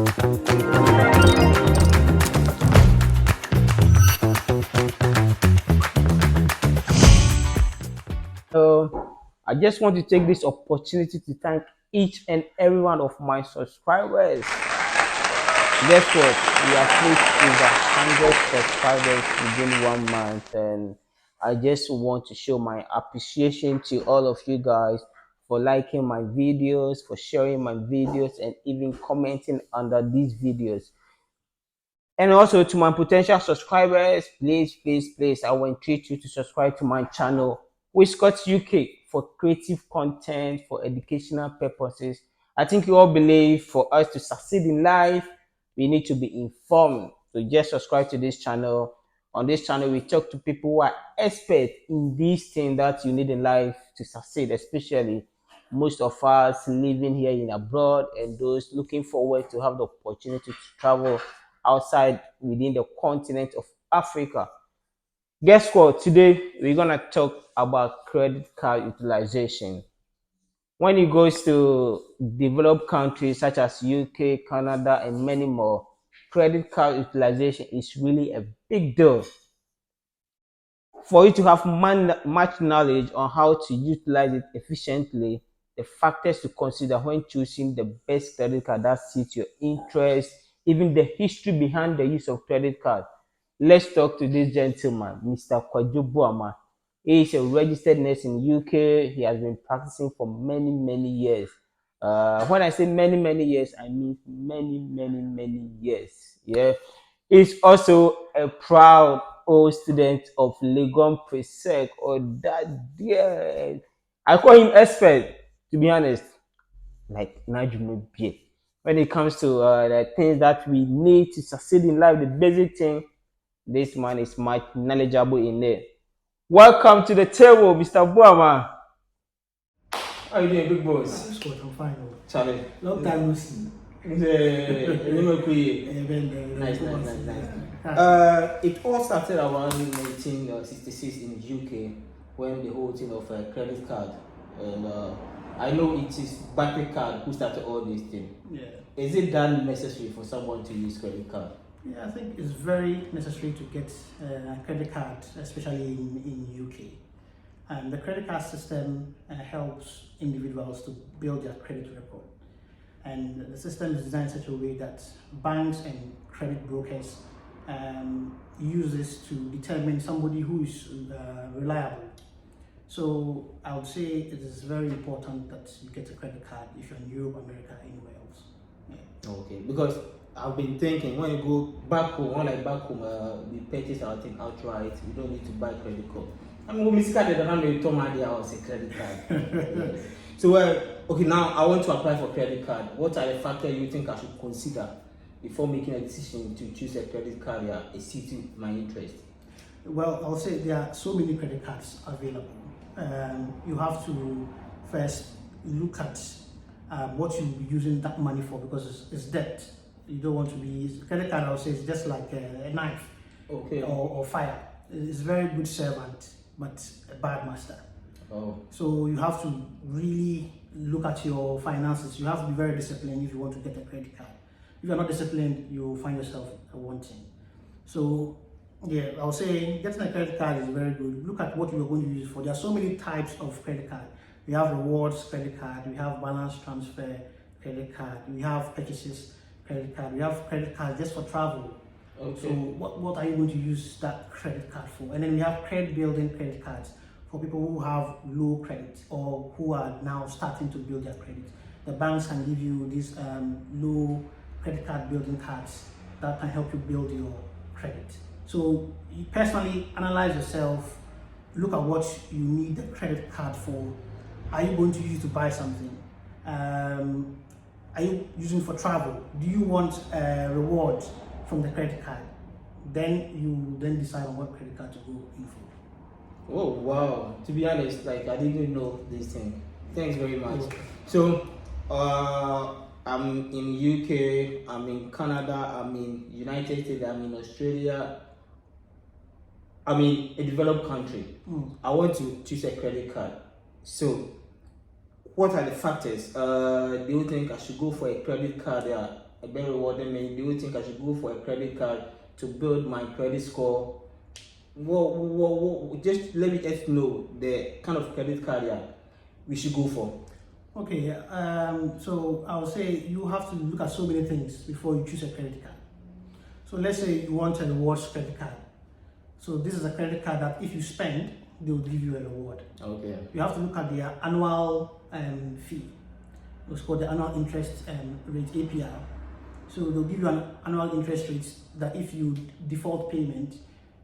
I just want to take this opportunity to thank each and every one of my subscribers. Guess what? We have reached over 100 subscribers within 1 month, and I just want to show my appreciation to all of you guys for liking my videos, for sharing my videos, and even commenting under these videos. And also to my potential subscribers, please, I will entreat you to subscribe to my channel, Scott UK, for creative content, for educational purposes. I think you all believe for us to succeed in life, we need to be informed. So just subscribe to this channel. On this channel, we talk to people who are expert in these things that you need in life to succeed, especially most of us living here in abroad and those looking forward to have the opportunity to travel outside within the continent of Africa. Guess what? Today we're gonna talk about credit card utilization. When it goes to developed countries such as UK, Canada, and many more, credit card utilization is really a big deal. For you to have much knowledge on how to utilize it efficiently, the factors to consider when choosing the best credit card that suits your interest, even the history behind the use of credit card. Let's talk to this gentleman, Mr. Kwajo Buama. He is a registered nurse in UK. He has been practicing for many years. When I say many years, I mean many years. Yeah, he's also a proud old student of Legon Presec or that. Yeah, I call him expert. To be honest, like Najum Bie. When it comes to the things that we need to succeed in life, the basic thing, this man is much knowledgeable in it. Welcome to the table, Mr. Buama. How are you doing, big boss? I'm fine. Charlie. Long time no see. Nice. It all started around 1966 in the UK when the whole thing of credit card, and I know it is Barclay card who started all these things. Yeah. Is it that necessary for someone to use credit card? Yeah, I think it's very necessary to get a credit card, especially in UK. And the credit card system helps individuals to build their credit record. And the system is designed in such a way that banks and credit brokers use this to determine somebody who is reliable. So I would say it is very important that you get a credit card if you're in Europe, America, anywhere else. Yeah. Okay, because I've been thinking when you go back home, we purchase our thing outright. We don't need to buy credit card. I mean, we card they don't need to money or say credit card. Yes. So, okay, now I want to apply for credit card. What are the factors you think I should consider before making a decision to choose a credit card that is suiting my interest? Well, I'll say there are so many credit cards available. You have to first look at what you'll be using that money for, because it's debt. You don't want to be credit card. I'll say it's just like a knife, okay, or fire. It's a very good servant, but a bad master. Oh. So you have to really look at your finances. You have to be very disciplined if you want to get a credit card. If you're not disciplined, you'll find yourself wanting. So yeah, I'll say getting a credit card is very good. Look at what you're going to use it for. There are so many types of credit card. We have rewards credit card, we have balance transfer credit card, we have purchases credit card, we have credit card just for travel. Okay. So what are you going to use that credit card for? And then we have credit building credit cards for people who have low credit or who are now starting to build their credit. The banks can give you these low credit card building cards that can help you build your credit. So you personally analyze yourself, look at what you need the credit card for. Are you going to use it to buy something? Are you using it for travel? Do you want a reward from the credit card? Then you decide on what credit card to go in for. Oh wow! To be honest, like I didn't know this thing. Thanks very much. Okay. So, I'm in UK, I'm in Canada, I'm in United States, I'm in Australia. I'm in a developed country. I want to choose a credit card. So, what are the factors? Do you think I should go for a credit card a very rewarding me. Do you think I should go for a credit card to build my credit score? Just let me just know the kind of credit card we should go for. Okay, so I would say you have to look at so many things before you choose a credit card. So let's say you want a rewards credit card. So this is a credit card that if you spend, they will give you a reward. Okay. You have to look at their annual fee. It's called the annual interest rate APR. So they'll give you an annual interest rate that if you default payment,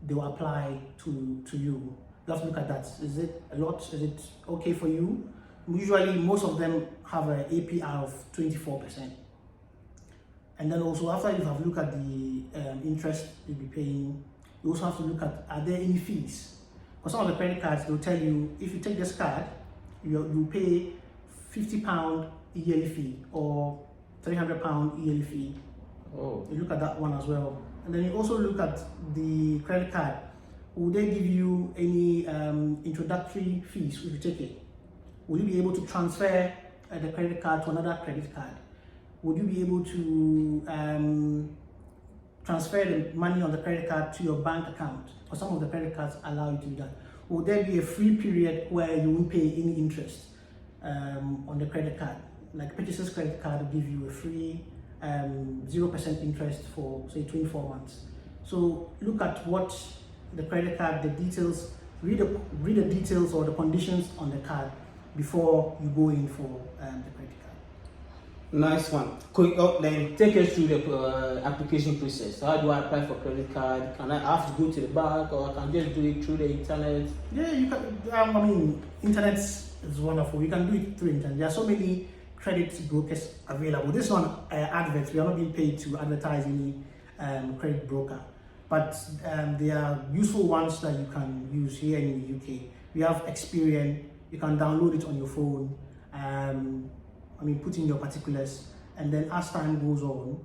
they will apply to you. You have to look at that. Is it a lot? Is it okay for you? Usually, most of them have an APR of 24%. And then also after you have looked at the interest you'll be paying, you also have to look at, are there any fees? For some of the credit cards, they'll tell you, if you take this card, you pay £50 yearly fee or £300 yearly fee. Oh. You look at that one as well. And then you also look at the credit card. Will they give you any introductory fees if you take it? Will you be able to transfer the credit card to another credit card? Would you be able to transfer the money on the credit card to your bank account? Or some of the credit cards allow you to do that. Will there be a free period where you won't pay any interest on the credit card? Like Purchaser's credit card will give you a free 0% interest for say 24 months. So look at what the credit card, the details, read the details or the conditions on the card before you go in for the credit card. Nice one. Quick up, then take us through the application process. How do I apply for credit card? Can I have to go to the bank, or I can just do it through the internet? Yeah, you can. I mean, internet is wonderful. You can do it through internet. There are so many credit brokers available. This one adverts. We are not being paid to advertise any credit broker, but there are useful ones that you can use here in the UK. We have Experian. You can download it on your phone. Put in your particulars, and then as time goes on,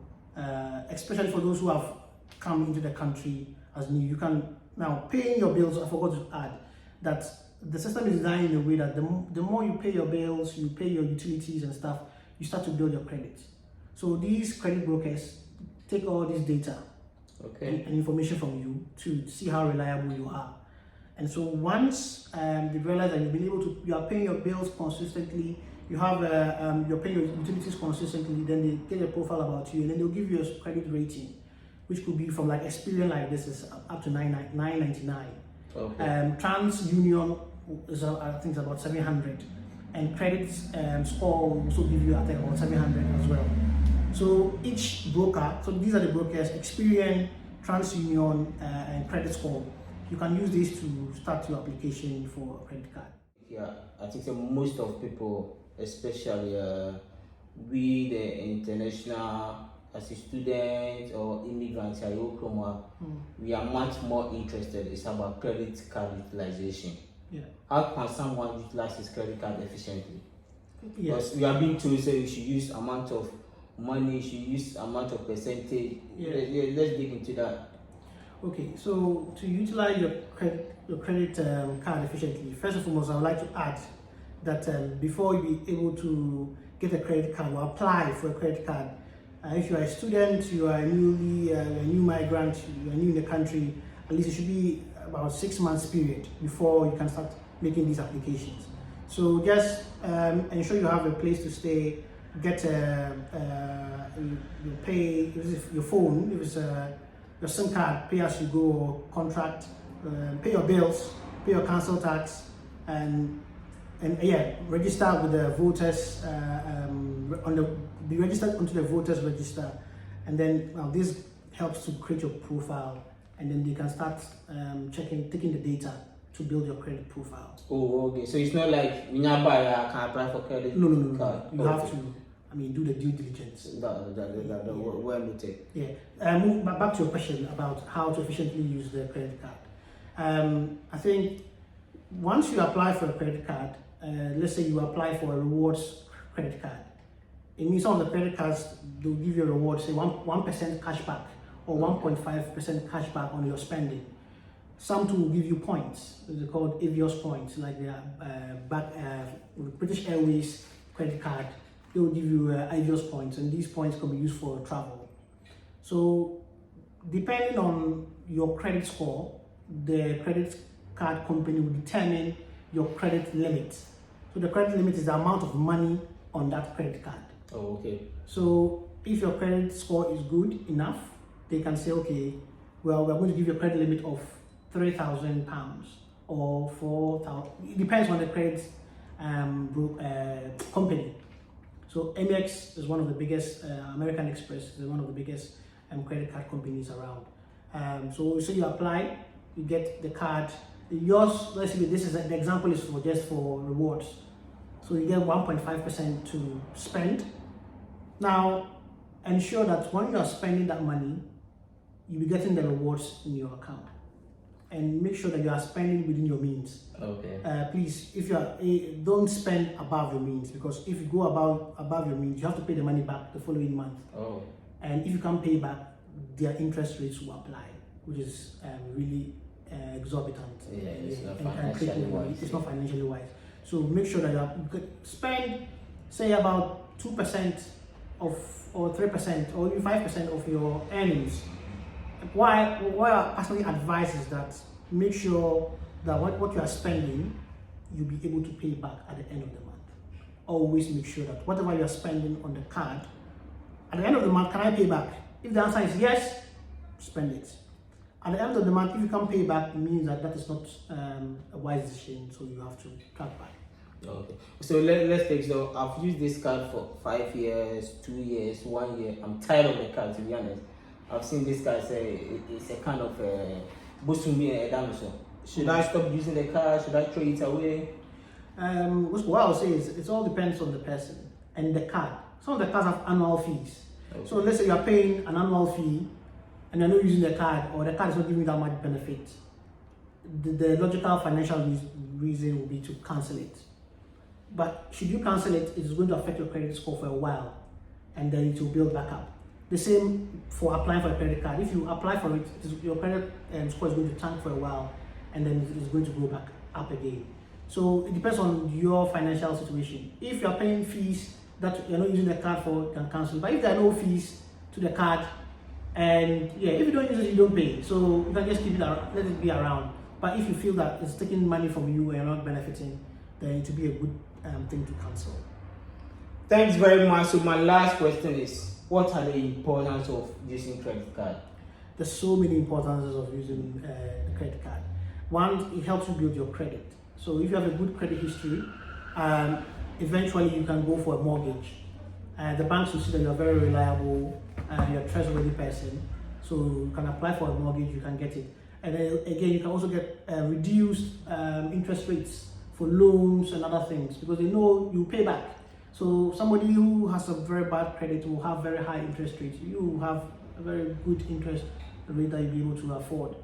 especially for those who have come into the country as new, you can now pay your bills. I forgot to add that the system is designed in a way that the more you pay your bills, you pay your utilities and stuff, you start to build your credit. So these credit brokers take all this data and information from you to see how reliable you are. And so once they realize that you are paying your bills consistently, you have you're paying your utilities consistently, then they get a profile about you, and then they'll give you a credit rating, which could be from like Experian, like this is up to 999. TransUnion is I think it's about 700, and credit score will also give you I think about 700 as well. So each broker, so these are the brokers: Experian, TransUnion, and Credit Score. You can use this to start your application for a credit card. Yeah, I think that most of people, especially we the international as a student or immigrants at Yokroma, we are much more interested. It's about credit card utilization. Yeah. How can someone utilize his credit card efficiently? Yes. Because we are being told say we should use amount of money, you should use amount of percentage. Let's dig into that. Okay, so to utilize your credit card efficiently, first and foremost, I would like to add that before you be able to get a credit card or apply for a credit card, if you are a student, you are a new migrant, you are new in the country, at least it should be about 6 months period before you can start making these applications. So just ensure you have a place to stay, get you pay your phone, if it's your SIM card, pay as you go, or contract, pay your bills, pay your council tax, and register with the voters be registered onto the voters register, and then this helps to create your profile, and then they can start taking the data to build your credit profile. Oh, okay. So it's not like when I buy, I can apply for credit. No. Card. You have to. Do the due diligence. Well noted. Yeah. Move back to your question about how to efficiently use the credit card. I think once you apply for a credit card, let's say you apply for a rewards credit card, it means some of the credit cards will give you a reward, say 1% cashback or 1.5% cashback on your spending. Some too will give you points. They're called Avios points, like the British Airways credit card they will give you IVOS points, and these points can be used for travel. So depending on your credit score, the credit card company will determine your credit limit. So the credit limit is the amount of money on that credit card. Oh, okay. So if your credit score is good enough, they can say, okay, well, we're going to give you a credit limit of £3,000 or 4,000. It depends on the credit company. So Amex is one of the biggest, American Express is one of the biggest credit card companies around. So you apply, you get the card. Yours, let's say this is the example is for just for rewards. So you get 1.5% to spend. Now, ensure that when you are spending that money, you'll be getting the rewards in your account. And make sure that you are spending within your means. Okay. Please, if you are, don't spend above your means, because if you go above your means, you have to pay the money back the following month. Oh. And if you can't pay back, their interest rates will apply, which is really exorbitant. Yeah, it's not and financially wise. It's not financially wise. So make sure that you could spend, say, about 2% of, or 3%, or even 5% of your earnings. Why I personally advise is that make sure that what you are spending, you'll be able to pay back at the end of the month. Always make sure that whatever you are spending on the card, at the end of the month, can I pay back? If the answer is yes, spend it. At the end of the month, if you can't pay back, it means that that is not a wise decision, so you have to cut back. Okay. So let's take, so I've used this card for 5 years, 2 years, 1 year. I'm tired of the card, to be honest. I've seen this guy say it's a kind of Bosumi dinosaur. Should I stop using the card? Should I throw it away? What I'll say is it all depends on the person and the card. Some of the cards have annual fees. Okay. So let's say you are paying an annual fee and you're not using the card, or the card is not giving you that much benefit. The logical financial reason will be to cancel it. But should you cancel it, it's going to affect your credit score for a while, and then it will build back up. The same for applying for a credit card. If you apply for it, your credit score is going to tank for a while, and then it's going to go back up again. So it depends on your financial situation. If you're paying fees that you're not using the card for, you can cancel. But if there are no fees to the card, and yeah, if you don't use it, you don't pay. So you can just keep it around, let it be around. But if you feel that it's taking money from you and you're not benefiting, then it will be a good thing to cancel. Thanks very much. So my last question is, what are the importance of using credit card? There's so many importances of using a credit card. One, it helps you build your credit. So if you have a good credit history, eventually you can go for a mortgage. The banks will see that you're a very reliable and you're a trustworthy person. So you can apply for a mortgage, you can get it. And then again, you can also get reduced interest rates for loans and other things, because they know you pay back. So somebody who has a very bad credit will have very high interest rates. You will have a very good interest rate that you'll be able to afford.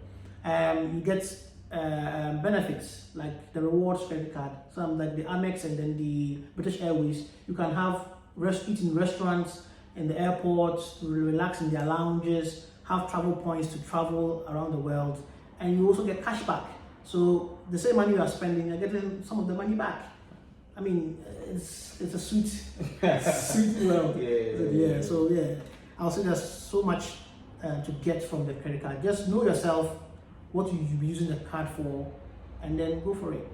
You get benefits like the rewards credit card, some like the Amex and then the British Airways. You can have eat in restaurants, in the airports, relax in their lounges, have travel points to travel around the world, and you also get cash back. So the same money you are spending, you're getting some of the money back. I mean, it's a sweet world. Yeah. So yeah, I'll say there's so much to get from the credit card. Just know yourself, what you'll be using the card for, and then go for it.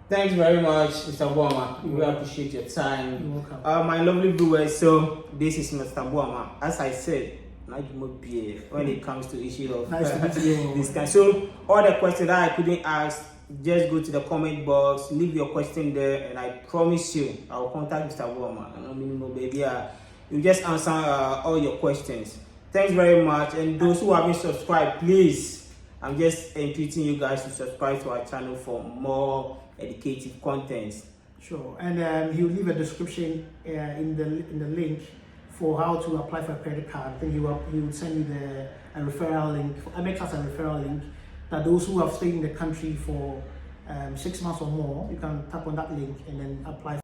Thanks very much, Mr. Boama. We really appreciate your time. You're welcome. My lovely viewers, so this is Mr. Boama. As I said, when it comes to issue of Nice to meet you. this kind. So all the questions that I couldn't ask, just go to the comment box, leave your question there, and I promise you, I will contact Mr. Boama. You just answer all your questions. Thanks very much, and those who haven't subscribed, please, I'm just entreating you guys to subscribe to our channel for more educative contents. Sure, and he'll leave a description in the link for how to apply for a credit card. I think he will send you a referral link. Amex has a referral link that those who have stayed in the country for 6 months or more, you can tap on that link and then apply.